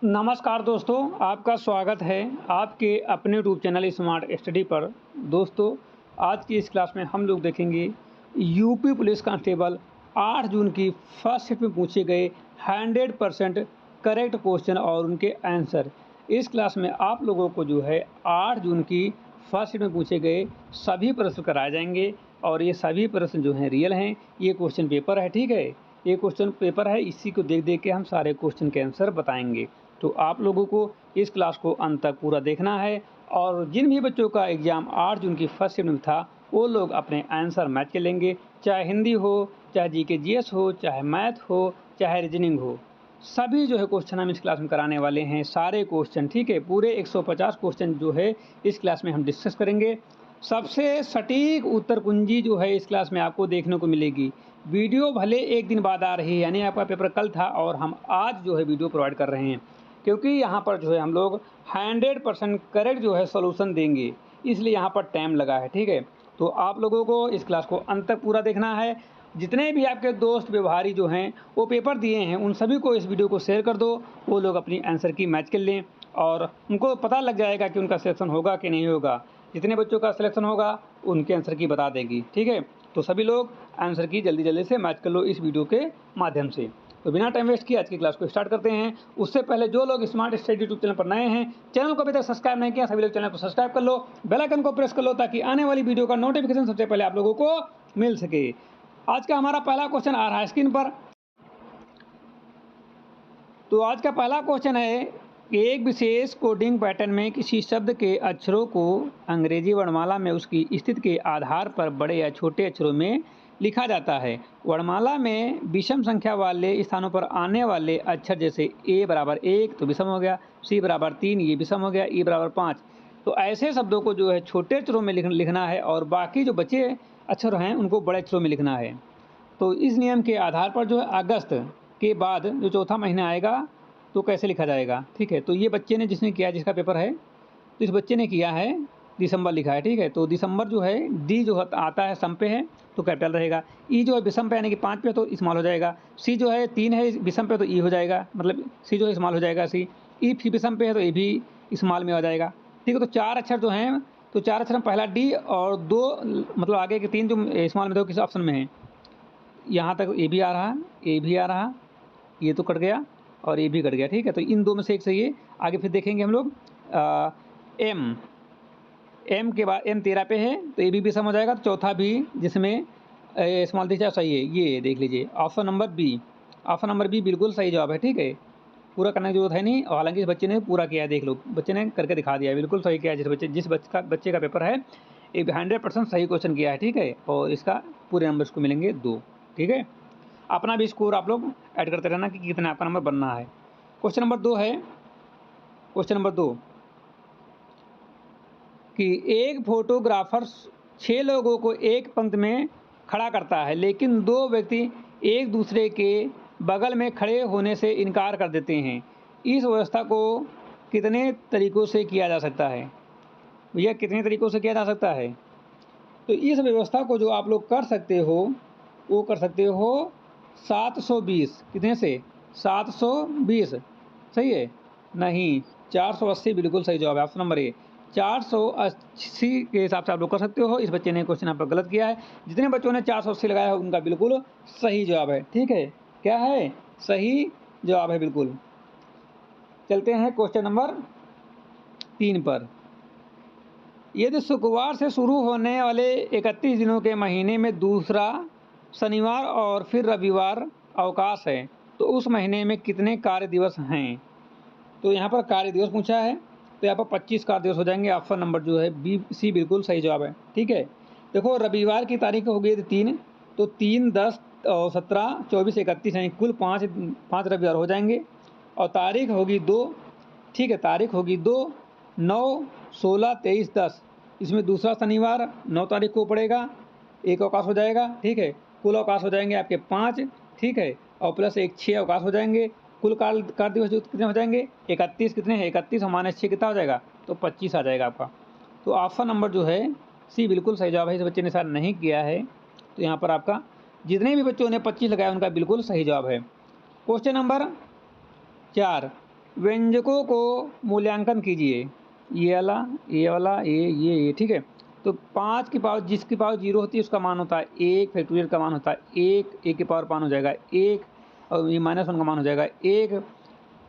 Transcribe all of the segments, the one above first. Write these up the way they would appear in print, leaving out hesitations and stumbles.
नमस्कार दोस्तों, आपका स्वागत है आपके अपने यूट्यूब चैनल स्मार्ट स्टडी पर। दोस्तों, आज की इस क्लास में हम लोग देखेंगे यूपी पुलिस कांस्टेबल 8 जून की फर्स्ट शिफ्ट में पूछे गए 100% करेक्ट क्वेश्चन और उनके आंसर। इस क्लास में आप लोगों को जो है 8 जून की फर्स्ट शिफ्ट में पूछे गए सभी प्रश्न कराए जाएंगे और ये सभी प्रश्न जो हैं रियल हैं। ये क्वेश्चन पेपर है, ठीक है। ये क्वेश्चन पेपर है, इसी को देख देख के हम सारे क्वेश्चन के आंसर बताएंगे। तो आप लोगों को इस क्लास को अंत तक पूरा देखना है और जिन भी बच्चों का एग्ज़ाम 8 जून की फर्स्ट शिफ्ट में था वो लोग अपने आंसर मैच कर लेंगे, चाहे हिंदी हो, चाहे जीके जीएस हो, चाहे मैथ हो, चाहे रीजनिंग हो। सभी जो है क्वेश्चन हम इस क्लास में कराने वाले हैं, सारे क्वेश्चन, ठीक है। पूरे 150 क्वेश्चन जो है इस क्लास में हम डिस्कस करेंगे। सबसे सटीक उत्तर कुंजी जो है इस क्लास में आपको देखने को मिलेगी। वीडियो भले एक दिन बाद आ रही है, यानी आपका पेपर कल था और हम आज जो है वीडियो प्रोवाइड कर रहे हैं, क्योंकि यहाँ पर जो है हम लोग 100% करेक्ट जो है सॉल्यूशन देंगे, इसलिए यहाँ पर टाइम लगा है, ठीक है। तो आप लोगों को इस क्लास को अंत तक पूरा देखना है। जितने भी आपके दोस्त व्यवहारी जो हैं वो पेपर दिए हैं, उन सभी को इस वीडियो को शेयर कर दो। वो लोग अपनी आंसर की मैच कर लें और उनको पता लग जाएगा कि उनका सिलेक्शन होगा कि नहीं होगा। जितने बच्चों का सिलेक्शन होगा उनके आंसर की बता देगी, ठीक है। तो सभी लोग आंसर की जल्दी जल्दी से मैच कर लो इस वीडियो के माध्यम से। तो बिना टाइम वेस्ट किए आज की क्लास को स्टार्ट करते हैं। उससे पहले जो लोग स्मार्ट स्टडी यूट्यूब चैनल पर नए हैं, चैनल को अभी तक सब्सक्राइब नहीं किया, सभी लोग चैनल को सब्सक्राइब कर लो, बेल आइकन को प्रेस कर लो ताकि आने वाली वीडियो का नोटिफिकेशन सबसे पहले आप लोगों को मिल सके। आज का हमारा पहला क्वेश्चन आ रहा है स्क्रीन पर। तो आज का पहला क्वेश्चन है कि एक विशेष कोडिंग पैटर्न में किसी शब्द के अक्षरों को अंग्रेजी वर्णमाला में उसकी स्थिति के आधार पर बड़े या छोटे अक्षरों में लिखा जाता है। वर्णमाला में विषम संख्या वाले स्थानों पर आने वाले अक्षर जैसे ए बराबर 1 तो विषम हो गया, सी बराबर 3 ये विषम हो गया, ई बराबर 5। तो ऐसे शब्दों को जो है छोटे अक्षरों में लिखना है और बाकी जो बचे अक्षर हैं उनको बड़े अक्षरों में लिखना है। तो इस नियम के आधार पर जो है अगस्त के बाद जो चौथा महीना आएगा तो कैसे लिखा जाएगा, ठीक है। तो ये बच्चे ने जिसने किया, जिसका पेपर है, तो इस बच्चे ने किया है दिसंबर लिखा है, ठीक है। तो दिसंबर जो है डी जो आता है सम पे है तो कैपिटल रहेगा, ई जो है विषम पे यानी कि 5 पे तो स्मॉल हो जाएगा, सी जो है 3 है विषम पे तो ई हो जाएगा, मतलब सी जो है स्मॉल हो जाएगा सी, ई फिर विषम पे है तो ए भी स्मॉल में हो जाएगा, ठीक है। तो 4 अक्षर जो हैं, तो 4 अक्षर में पहला डी और 2 मतलब आगे के 3 जो स्मॉल में, दो किस ऑप्शन में है। यहाँ तक ए भी आ रहा, ए भी आ रहा, ये तो कट गया और ये भी कट गया, ठीक है। तो इन दो में से एक सही है। आगे फिर देखेंगे हम लोग एम के बाद एम 13 पे है तो ये भी विषम हो जाएगा। तो चौथा भी जिसमें स्मॉल दिखा सही है, ये देख लीजिए option number B. Option number B बिल्कुल सही जवाब है, ठीक है। पूरा करने की जरूरत है नहीं, और हालांकि इस बच्चे ने पूरा किया है, देख लो बच्चे ने करके दिखा दिया है, बिल्कुल सही किया है। जिस बच्चे का पेपर है ये 100% सही क्वेश्चन किया है, ठीक है। और इसका पूरे नंबर इसको मिलेंगे 2, ठीक है। अपना भी स्कोर आप लोग ऐड करते रहना कि कितना आपका नंबर बनना है। क्वेश्चन नंबर 2 है, क्वेश्चन नंबर 2 कि एक फोटोग्राफर 6 लोगों को एक पंक्ति में खड़ा करता है, लेकिन 2 व्यक्ति एक दूसरे के बगल में खड़े होने से इनकार कर देते हैं। इस व्यवस्था को कितने तरीक़ों से किया जा सकता है? भैया कितने तरीक़ों से किया जा सकता है? तो इस व्यवस्था को जो आप लोग कर सकते हो वो कर सकते हो 720, कितने से? 720 सही है? नहीं, 480 बिल्कुल सही जवाब है, ऑप्शन नंबर ए 480 के हिसाब से आप लोग कर सकते हो। इस बच्चे ने क्वेश्चन यहाँ पर गलत किया है। जितने बच्चों ने 480 लगाया है उनका बिल्कुल सही जवाब है, ठीक है। क्या है? सही जवाब है बिल्कुल। चलते हैं क्वेश्चन नंबर 3 पर। यदि शुक्रवार से शुरू होने वाले 31 दिनों के महीने में दूसरा शनिवार और फिर रविवार अवकाश है तो उस महीने में कितने कार्य दिवस हैं? तो यहाँ पर कार्य दिवस पूछा है तो यहाँ पर 25 कार्य दिवस हो जाएंगे। ऑप्शन नंबर जो है बी सी बिल्कुल सही जवाब है, ठीक है। देखो रविवार की तारीख हो गई 3, तो 3, 10 और 17, 24, 31 यानी कुल 5 रविवार हो जाएंगे। और तारीख होगी 2, ठीक है। तारीख होगी 2, 9, 16, 23, 10। इसमें दूसरा शनिवार 9 तारीख को पड़ेगा, एक अवकाश हो जाएगा, ठीक है। कुल अवकाश हो जाएंगे आपके 5, ठीक है। और प्लस एक 6 अवकाश हो जाएंगे। कुल कार्य दिवस जो कितने हो जाएंगे? 31 कितने हैं? 31 और -6 कितना हो जाएगा? तो 25 आ जाएगा आपका। तो ऑप्शन नंबर जो है सी बिल्कुल सही जवाब है। इस बच्चे ने शायद नहीं किया है तो यहाँ पर आपका जितने भी बच्चों ने 25 लगाया उनका बिल्कुल सही जवाब है। क्वेश्चन नंबर 4 व्यंजकों को मूल्यांकन कीजिए। ये वाला, ये वाला, ये, ठीक है। तो 5 की पावर जिसकी पावर 0 होती है उसका मान होता है 1, फैक्टोरियल का मान होता है 1, 1 की पावर 5 हो जाएगा 1 और ये -1 का मान हो जाएगा 1।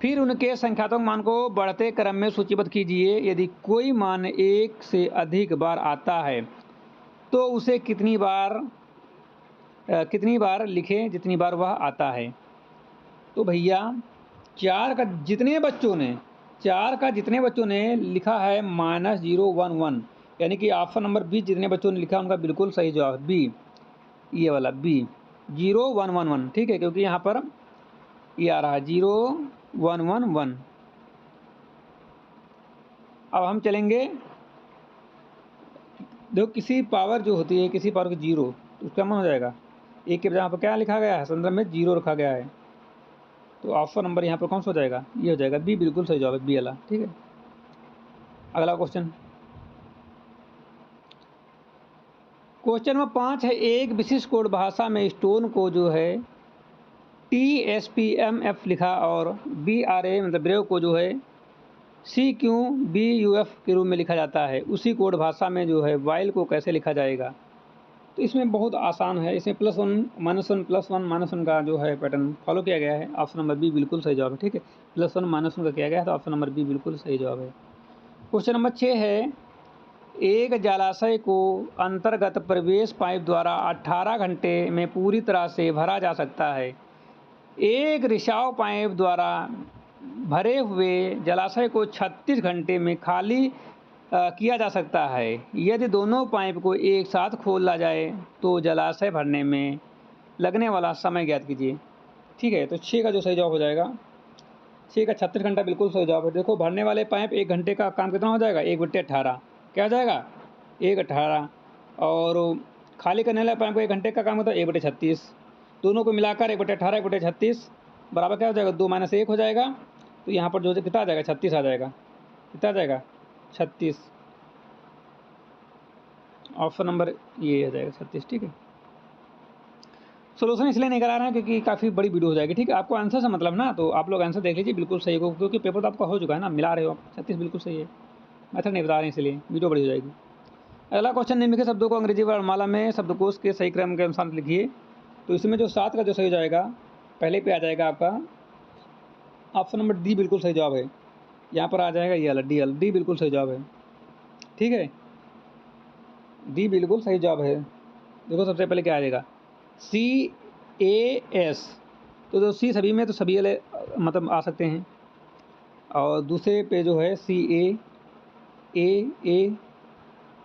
फिर उनके संख्यात्मक मान को बढ़ते क्रम में सूचीबद्ध कीजिए। यदि कोई मान 1 से अधिक बार आता है तो उसे कितनी बार लिखें जितनी बार वह आता है। तो भैया 4 का जितने बच्चों ने लिखा है -011, यानी कि ऑप्शन नंबर बी जितने बच्चों ने लिखा उनका बिल्कुल सही जवाब बी, ये वाला बी 0111, ठीक है, क्योंकि यहाँ पर ये आ रहा है 0111। अब हम चलेंगे, देखो किसी पावर जो होती है, किसी पावर की 0 तो उसका मान हो जाएगा 1 के जहाँ पर क्या लिखा गया है, संदर्भ में 0 रखा गया है, तो ऑप्शन नंबर यहाँ पर कौन सा हो जाएगा, ये हो जाएगा बी, बिल्कुल सही जवाब है बी वाला, ठीक है। अगला क्वेश्चन नंबर 5 है, एक विशिष्ट कोड भाषा में स्टोन को जो है TSPMF लिखा और BRA मतलब ब्रेव को जो है CQBUF के रूप में लिखा जाता है। उसी कोड भाषा में जो है वाइल को कैसे लिखा जाएगा। तो इसमें बहुत आसान है, इसमें +1 -1 +1 -1 का जो है पैटर्न फॉलो किया गया है। ऑप्शन नंबर बी बिल्कुल सही जवाब है, ठीक है। +1 -1 का किया गया है, तो ऑप्शन नंबर बी बिल्कुल सही जवाब है। क्वेश्चन नंबर 6 है, एक जलाशय को अंतर्गत प्रवेश पाइप द्वारा 18 घंटे में पूरी तरह से भरा जा सकता है। एक रिसाव पाइप द्वारा भरे हुए जलाशय को 36 घंटे में खाली किया जा सकता है। यदि दोनों पाइप को एक साथ खोला जाए तो जलाशय भरने में लगने वाला समय ज्ञात कीजिए। ठीक है, तो 6 का जो सही जवाब हो जाएगा, 6 का 36 घंटा बिल्कुल सही जवाब है। देखो भरने वाले पाइप 1 घंटे का काम कितना हो जाएगा, 1/18 क्या हो जाएगा 1/18, और खाली करने वाले पाइप को 1 घंटे का काम होता है 1/36, दोनों को मिलाकर 1/18 1/36 बराबर क्या हो जाएगा 2 - 1 हो जाएगा। तो यहाँ पर जो कितना आ जाएगा 36 आ जाएगा, कितना आ जाएगा 36, ऑप्शन नंबर ये आ जाएगा 36, ठीक है। सोल्यूशन इसलिए नहीं करा रहे हैं क्योंकि काफ़ी बड़ी वीडियो हो जाएगी, ठीक है। आपको आंसर से मतलब ना, तो आप लोग आंसर देख लीजिए बिल्कुल सही हो, क्योंकि पेपर तो आपका हो चुका है ना, मिला रहे हो आप, 36 बिल्कुल सही है। मेथड नहीं बता रहे हैं इसलिए वीडियो बड़ी हो जाएगी। अगला क्वेश्चन, निम्नलिखित शब्दों को अंग्रेजी वर्णमाला में शब्दकोश के सही क्रम के अनुसार लिखिए। तो इसमें जो 7 का जो सही हो जाएगा पहले पे आ जाएगा आपका ऑप्शन नंबर डी बिल्कुल सही जवाब है। यहाँ पर आ जाएगा ये वाला डी बिल्कुल सही जवाब है, ठीक है, डी बिल्कुल सही जवाब है। देखो सबसे पहले क्या आ जाएगा CAS, तो जो सी सभी में तो सभी वाले मतलब आ सकते हैं, और दूसरे पे जो है CAA,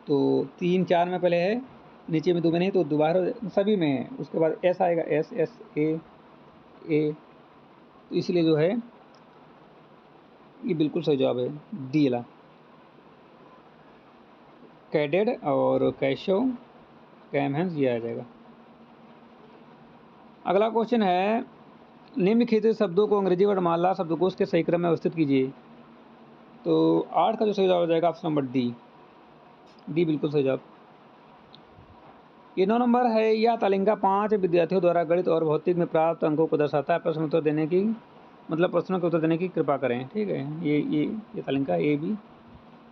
तो 3 4 में पहले है, नीचे में 2 में नहीं, तो दोबारा सभी में है। उसके बाद S आएगा SSAA, तो इसलिए जो है ये बिल्कुल सही जवाब है डी वाला, कैडेड और कैशो कैमहेंस ये आ जाएगा। अगला क्वेश्चन है, निम्नलिखित शब्दों को अंग्रेजी वर्णमाला शब्दकोश के सही क्रम में अवस्थित कीजिए। तो 8 का जो सही जवाब हो जाएगा ऑप्शन नंबर डी बिल्कुल सही जवाब। ये 9 नंबर है, यह तालिका 5 विद्यार्थियों द्वारा गणित और भौतिक में प्राप्त अंकों को दर्शाता है। प्रश्नों के उत्तर देने की कृपा करें, ठीक है। ये तालिका ए बी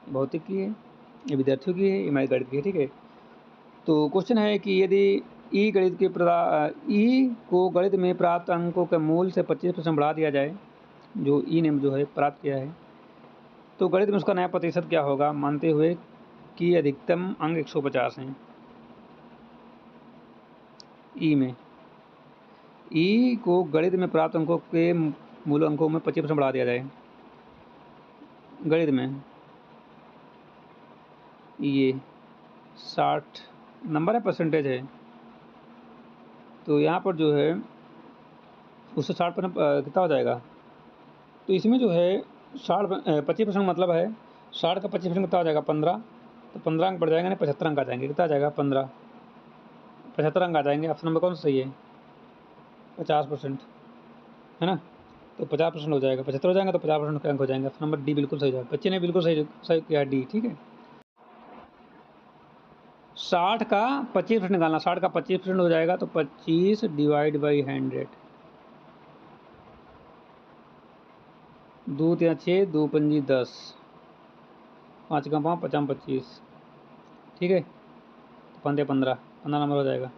भौतिक की है, ये विद्यार्थियों की है, ये हमारी गणित की है, ठीक है। तो क्वेश्चन है कि यदि ई को गणित में प्राप्त अंकों के मूल से 25% बढ़ा दिया जाए, जो ई ने जो है प्राप्त किया है, तो गणित में उसका नया प्रतिशत क्या होगा, मानते हुए कि अधिकतम अंक 150 हैं। ई को गणित में प्राप्त अंकों के मूल अंकों में 25% बढ़ा दिया जाए, गणित में ये 60 नंबर है, परसेंटेज है, तो यहाँ पर जो है उससे 60% कितना हो जाएगा। तो इसमें जो है 25% मतलब है 60 का 25% कितना हो जाएगा 15, तो 15 अंक बढ़ जाएंगे, नहीं 75 अंक आ जाएंगे, कितना आ जाएगा 75 अंक आ जाएंगे। ऑप्शन नंबर कौन सा सही है 50%, है ना, तो 50% हो जाएगा, 75 हो जाएगा तो 50% का अंक हो जाएंगे। ऑप्शन नंबर डी बिल्कुल सही जवाब, बच्चे ने बिल्कुल सही किया डी, ठीक है। 60 का 25% निकालना, 60 का 25% हो जाएगा तो 25 / 100, 2 3 6, 2 पंजी 10, 5 का 5, 50 25, ठीक है। तो 15 15 नंबर हो जाएगा,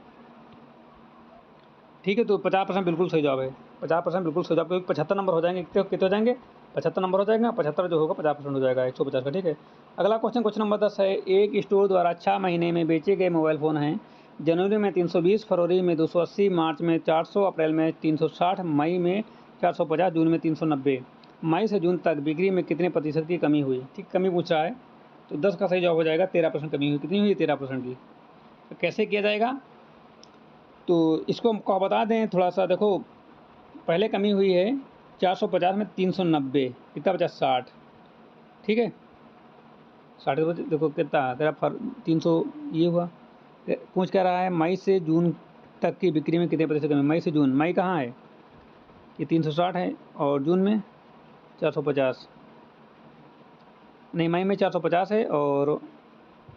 ठीक है। तो 50% बिल्कुल सही जवाब है, 50% बिल्कुल सही जवाब, क्योंकि 75 नंबर हो जाएंगे, कितने कितने हो जाएंगे, 75 नंबर हो जाएगा, 75 जो होगा 50% हो जाएगा 150 का, ठीक है। अगला क्वेश्चन, क्वेश्चन नंबर 10 है, एक स्टोर द्वारा 6 महीने में बेचे गए मोबाइल फ़ोन हैं। जनवरी में 320, फरवरी में 280, मार्च में 400, अप्रैल में 360, मई में 450, जून में 390। मई से जून तक बिक्री में कितने प्रतिशत की कमी हुई, ठीक, कमी पूछ रहा है। तो 10 का सही जवाब हो जाएगा 13% कमी हुई। कितनी हुई, 13% की। तो कैसे किया जाएगा, तो इसको हमको बता दें थोड़ा सा। देखो, पहले कमी हुई है 450 में 390, कितना बचा, 60, ठीक है। 60 देखो कितना तेरा 300 ये हुआ। पूछ क्या रहा है, मई से जून तक की बिक्री में कितने प्रतिशत कमी। मई से जून, मई कहाँ है, ये 360 है, और जून में 450, नहीं, मई में 450 है और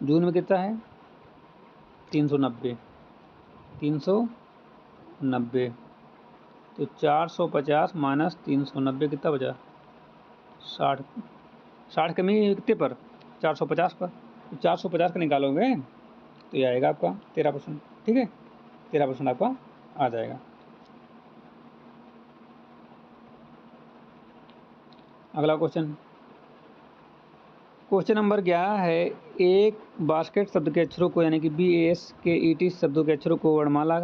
जून में कितना है, 390, 390। तो 450 माइनस 390 कितना बचा, 60। 60 कमी कितने पर, 450 पर। तो 450 का निकालोगे तो ये आएगा आपका 13%, ठीक है। 13% आपका आ जाएगा। अगला क्वेश्चन, क्वेश्चन नंबर 11 है, एक बास्केट शब्द के अक्षरों को, यानी कि BASKET शब्दों के अक्षरों को वर्णमाला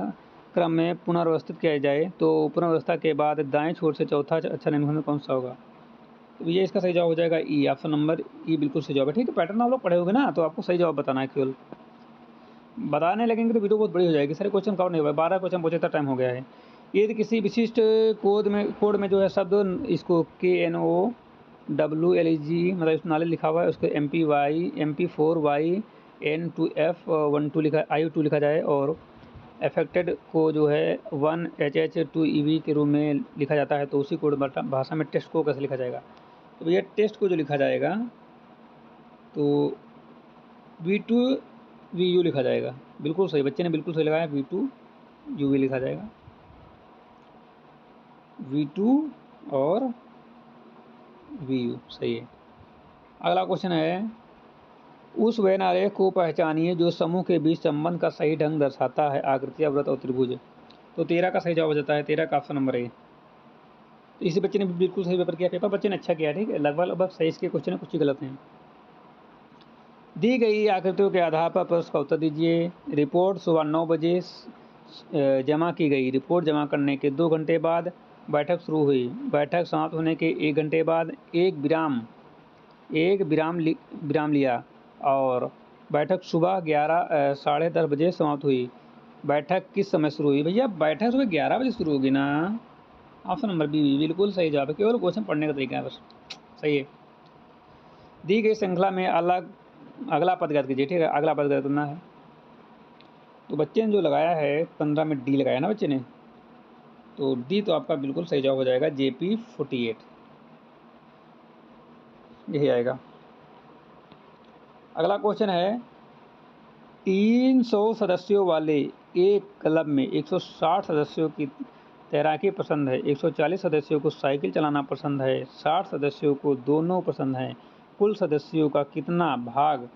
क्रम में पुनर्व्यवस्थित किया जाए तो पुनर्व्यवस्था के बाद दाएं छोर से चौथा अक्षर निम्न में कौन सा होगा। तो ये इसका सही जवाब हो जाएगा ई, ऑप्शन नंबर ई बिल्कुल सही जवाब है, ठीक है। पैटर्न आप लोग पढ़े होंगे ना, तो आपको सही जवाब बताना है, केवल बताने लगेंगे तो वीडियो बहुत बड़ी हो जाएगी, सारे क्वेश्चन कवर नहीं हुआ, 12 क्वेश्चन पूछे, टाइम हो गया है। यदि किसी विशिष्ट कोड में जो है शब्द, इसको KNOWLEG मतलब इस नाले लिखा हुआ है, उसको MP4Y N2F12 लिखा, IU2 लिखा जाए, और अफेक्टेड को जो है 1HH2EV के रूप में लिखा जाता है, तो उसी कोड भाषा में टेस्ट को कैसे लिखा जाएगा। तो भैया टेस्ट को जो लिखा जाएगा तो V2VU लिखा जाएगा, बिल्कुल सही, बच्चे ने बिल्कुल सही लगाया, V2UV लिखा जाएगा, V2 और VU सही है। अगला क्वेश्चन है, उस वैन आरेख को पहचानिए जो समूह के बीच संबंध का सही ढंग दर्शाता है, आकृतियाँ, वृत्त और त्रिभुज। तो 13 का सही जवाब हो जाता है, 13 का ऑप्शन नंबर है। तो इसी बच्चे ने बिल्कुल सही पेपर किया, पेपर बच्चे ने अच्छा किया, ठीक है। लगभग सही इसके क्वेश्चन कुछ ही गलत हैं। दी गई आकृतियों के आधार पर प्रश्न का उत्तर दीजिए। रिपोर्ट सुबह 9 बजे जमा की गई। रिपोर्ट जमा करने के 2 घंटे बाद बैठक शुरू हुई। बैठक समाप्त होने के 1 घंटे बाद एक विराम लिया और बैठक सुबह 10:30 बजे समाप्त हुई। बैठक किस समय शुरू हुई। भैया बैठक सुबह 11 बजे शुरू होगी ना, ऑप्शन नंबर बी बिल्कुल सही जवाब है, केवल क्वेश्चन पढ़ने का तरीका है बस, सही है। दी गई श्रृंखला में अगला पद ज्ञात कीजिए, ठीक है। अगला पद ज्ञात करना है, तो बच्चे ने जो लगाया है 15 में डी लगाया ना बच्चे ने, तो डी तो आपका बिल्कुल सही जवाब हो जाएगा, JP48 यही आएगा। अगला क्वेश्चन है, 300 सदस्यों वाले एक क्लब में 160 सदस्यों की तैराकी पसंद है, 140 सदस्यों को साइकिल चलाना पसंद है, 60 सदस्यों को दोनों पसंद है। कुल सदस्यों का कितना भाग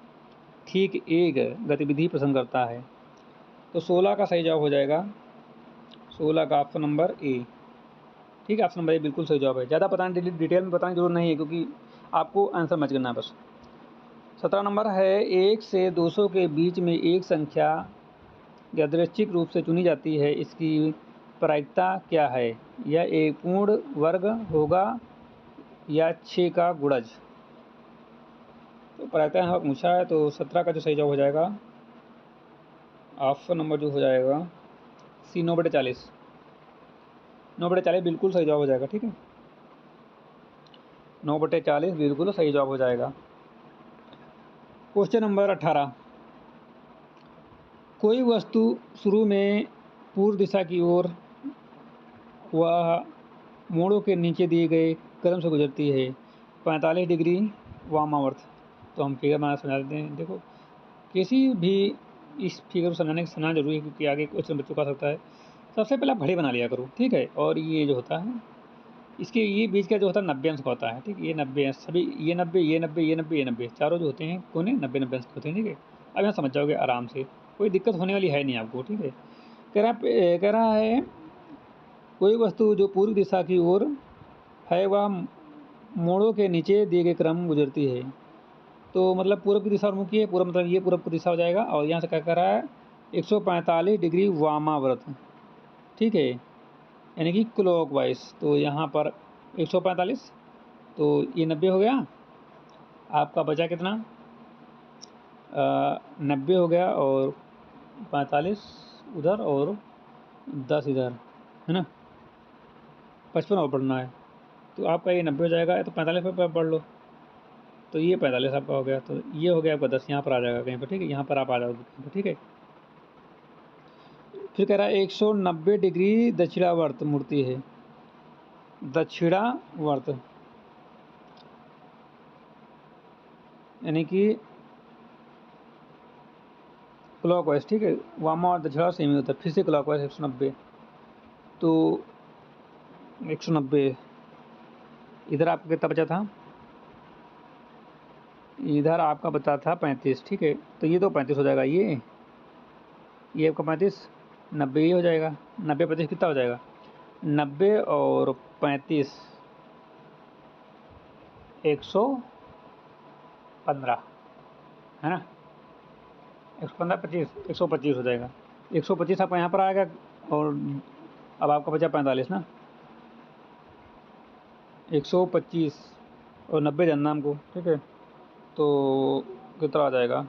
ठीक एक गतिविधि पसंद करता है। तो 16 का सही जवाब हो जाएगा, 16 का ऑप्शन नंबर ए, ठीक है। ऑप्शन नंबर ए बिल्कुल सही जवाब है। ज़्यादा बताने डिटेल में बताने की जरूरत नहीं है, क्योंकि आपको आंसर मैच करना है बस। 17 नंबर है, 1 से 200 के बीच में एक संख्या यादृच्छिक रूप से चुनी जाती है, इसकी प्रायिकता क्या है। यह एक पूर्ण वर्ग होगा या 6 का गुणज। तो प्रायिकता यहाँ पूछा है, तो 17 का जो सही जवाब हो जाएगा, ऑप्शन नंबर जो हो जाएगा सी, 9/40। 9/40 बिल्कुल सही जवाब हो जाएगा, ठीक है। 9/40 बिल्कुल सही जवाब हो जाएगा। क्वेश्चन नंबर 18, कोई वस्तु शुरू में पूर्व दिशा की ओर वह मोड़ों के नीचे दिए गए क्रम से गुजरती है, 45 डिग्री वामावर्त। तो हम फिगर बना समझा देते हैं। देखो, किसी भी इस फिगर को समझाना जरूरी है, क्योंकि आगे क्वेश्चन बच्चों का सकता है। सबसे पहले आप घड़ी बना लिया करो, ठीक है। और ये जो होता है इसके ये बीच का जो होता है 90 अंश का होता है, ठीक है। ये 90 अंश सभी, ये 90, ये 90, ये 90, ये 90 चारों जो होते हैं कोने 90-90 अंश के होते हैं, ठीक है। अब यहाँ समझ जाओगे आराम से, कोई दिक्कत होने वाली है नहीं आपको, ठीक है। कह रहा है कोई वस्तु जो पूर्व दिशा की ओर है वह मोड़ों के नीचे दिए गए क्रम गुजरती है। तो मतलब पूर्व की दिशा उन्मुखी है, पूरा मतलब ये पूर्व की दिशा हो जाएगा। और यहाँ से क्या कर रहा है 145 डिग्री वामावर्त, ठीक है, यानी कि क्लॉकवाइज। तो यहाँ पर 145, तो ये 90 हो गया, आपका बचा कितना 90 हो गया, और 45 उधर और 10 इधर, है ना, 55 और पढ़ना है। तो आपका ये 90 हो जाएगा, तो 45 पर पढ़ लो, तो ये 45 आपका हो गया। तो ये हो गया आपका 10, यहाँ पर आ जाएगा कहीं पर, ठीक है, यहाँ पर आप आ जाओगे कहीं पर, ठीक है। फिर कह रहा है 190 डिग्री दक्षिणावर्त मूर्ति है, दक्षिणावर्त यानी कि क्लॉकवाइज, ठीक है। वामा और दक्षिणा सेम ही होता है, फिर से क्लॉकवाइज 190, तो 190 इधर आपका कितना बचा था, इधर आपका बचा था 35, ठीक है। तो ये तो 35 हो जाएगा, ये आपका 35, 90 ये हो जाएगा, 90 35 कितना हो जाएगा 90 और 35 115, है ना, 115 25 125 हो जाएगा, 125 आपका यहाँ पर आएगा। और अब आपका बचा 45 ना, 125 और 90 जानना हमको, ठीक है। तो कितना आ जाएगा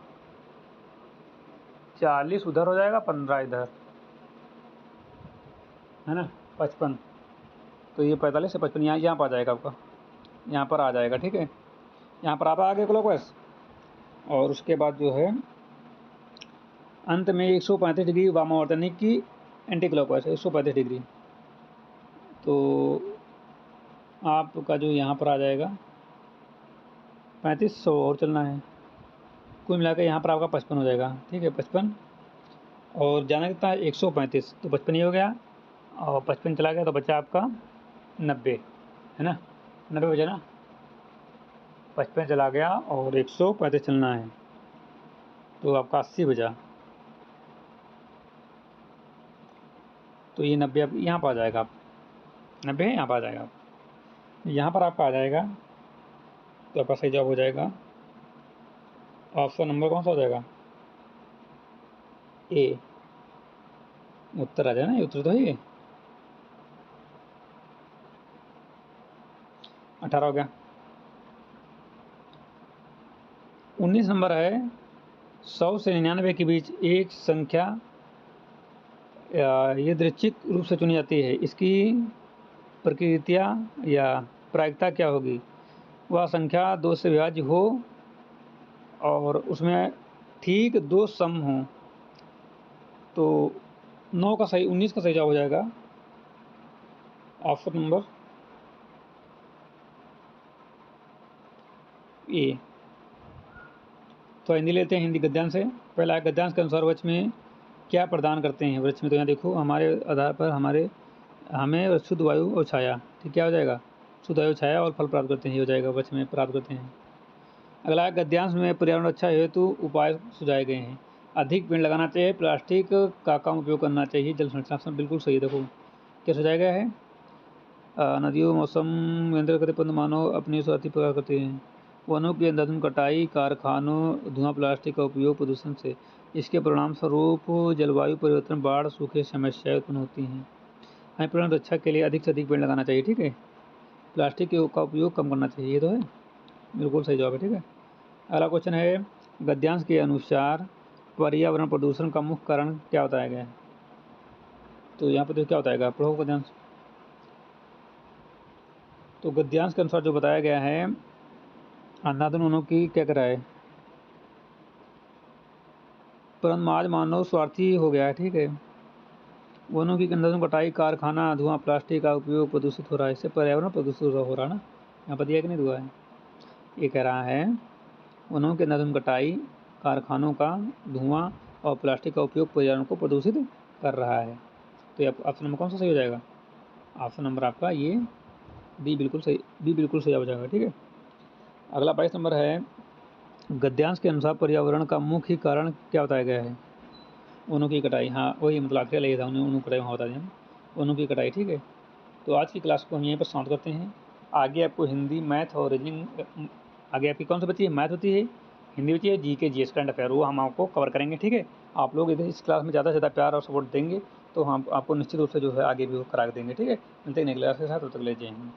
40 उधर हो जाएगा, 15 इधर, है ना, 55। तो ये 45 से 55 यहाँ पर आ जाएगा आपका, यहाँ पर आ जाएगा, ठीक है। यहाँ पर आप आ गए क्लॉकवाइज। और उसके बाद जो है अंत में 135 डिग्री वामावर्तनी की एंटी क्लॉकवाइज 135 डिग्री। तो आपका जो यहाँ पर आ जाएगा 3500 और चलना है, कुल मिलाकर यहाँ पर आपका 55 हो जाएगा, ठीक है, 55। और जाना कितना है 135, तो 55 ही हो गया, और 55 चला गया तो बचा आपका 90, है ना, 90 बचा ना, 55 चला गया और 135 चलना है, तो आपका 80 बचा। तो ये 90 आप यहाँ पर आ जाएगा, आप 90 है यहाँ पर आ जाएगा, आप यहाँ पर आपका आ जाएगा। तो आपका सही जवाब हो जाएगा ऑप्शन नंबर कौन सा हो जाएगा, ए। उत्तर आ जाए ना, उत्तर तो है ये 18 हो गया। 19 नंबर है 100 से 99 के बीच एक संख्या यादृच्छिक रूप से चुनी जाती है, इसकी प्रकृतियाँ या प्रायिकता क्या होगी। वह संख्या 2 से विभाज्य हो और उसमें ठीक 2 सम हों। तो 9 का सही 19 का सही जवाब हो जाएगा ऑप्शन नंबर ए। तो हिंदी लेते हैं, हिंदी गद्यांश से। पहला गद्यांश के अनुसार वृक्ष में क्या प्रदान करते हैं। वृक्ष में तो यहाँ देखो हमारे आधार पर हमें शुद्ध वायु और छाया, ठीक, क्या हो जाएगा शुद्ध वायु छाया और फल प्राप्त करते हैं, ये हो जाएगा वृक्ष में प्राप्त करते हैं। अगला गद्यांश में पर्यावरण रक्षा हेतु उपाय सुझाए गए हैं। अधिक पेड़ लगाना चाहिए, प्लास्टिक का कम उपयोग करना चाहिए, जल संरक्षण, बिल्कुल सही। देखो क्या सुझाया गया है, नदियों मौसम नियंत्रण करते परंतु मानव अपनी स्वार्थी प्रकार करते हैं। वनों की अंधाधुंध कटाई, कारखानों, धुआं, प्लास्टिक का उपयोग, प्रदूषण से इसके परिणाम स्वरूप जलवायु परिवर्तन, बाढ़, सूखे समस्याएं उत्पन्न होती हैं। हमें पर्यावरण रक्षा के लिए अधिक से अधिक पेड़ लगाना चाहिए, ठीक है। प्लास्टिक का उपयोग कम करना चाहिए, ये तो है, बिल्कुल सही जवाब है, ठीक है। अगला क्वेश्चन है गद्यांश के अनुसार पर्यावरण प्रदूषण का मुख्य कारण क्या बताया गया है। तो यहाँ पर देखो क्या बताएगा, पढ़ो गद्यांश। तो गद्यांश के अनुसार जो बताया गया है अंधाधुंध वनों की क्या करा है, परंतु आज मानव स्वार्थी हो गया है, ठीक है। वनों की अंधाधुंध कटाई, कारखाना, धुआं, प्लास्टिक का उपयोग प्रदूषित हो रहा है, इससे पर्यावरण प्रदूषित हो रहा है ना। यहाँ पर दिया कि नहीं हुआ है, ये कह रहा है वनों की अंधाधुंध कटाई, कारखानों का धुआं और प्लास्टिक का उपयोग पर्यावरण को प्रदूषित कर रहा है। तो ये ऑप्शन नंबर कौन सा सही हो जाएगा, ऑप्शन नंबर आपका ये बी बिल्कुल सही, बी बिल्कुल सही हो जाएगा। ठीक है, अगला 22 नंबर है, गद्यांश के अनुसार पर्यावरण का मुख्य कारण क्या बताया गया है? वनों की कटाई। हाँ, वही मतलब आखिरी लगे था, उन्होंने कटाई वहाँ बता दिया, वनों की कटाई। ठीक है, तो आज की क्लास को हम यहीं पर समाप्त करते हैं। आगे आपको हिंदी, मैथ और रीजनिंग, आगे आपकी कौन सी बची है? मैथ होती है, हिंदी बची है, जीके, जीएस, करंट अफेयर, वो हम आपको कवर करेंगे। ठीक है, आप लोग इधर इस क्लास में ज़्यादा से ज़्यादा प्यार और सपोर्ट देंगे तो हम आपको निश्चित रूप से जो है आगे भी वो करा देंगे। ठीक है, मिलते हैं नेक्स्ट क्लास के साथ, तब तक ले जय हिंद।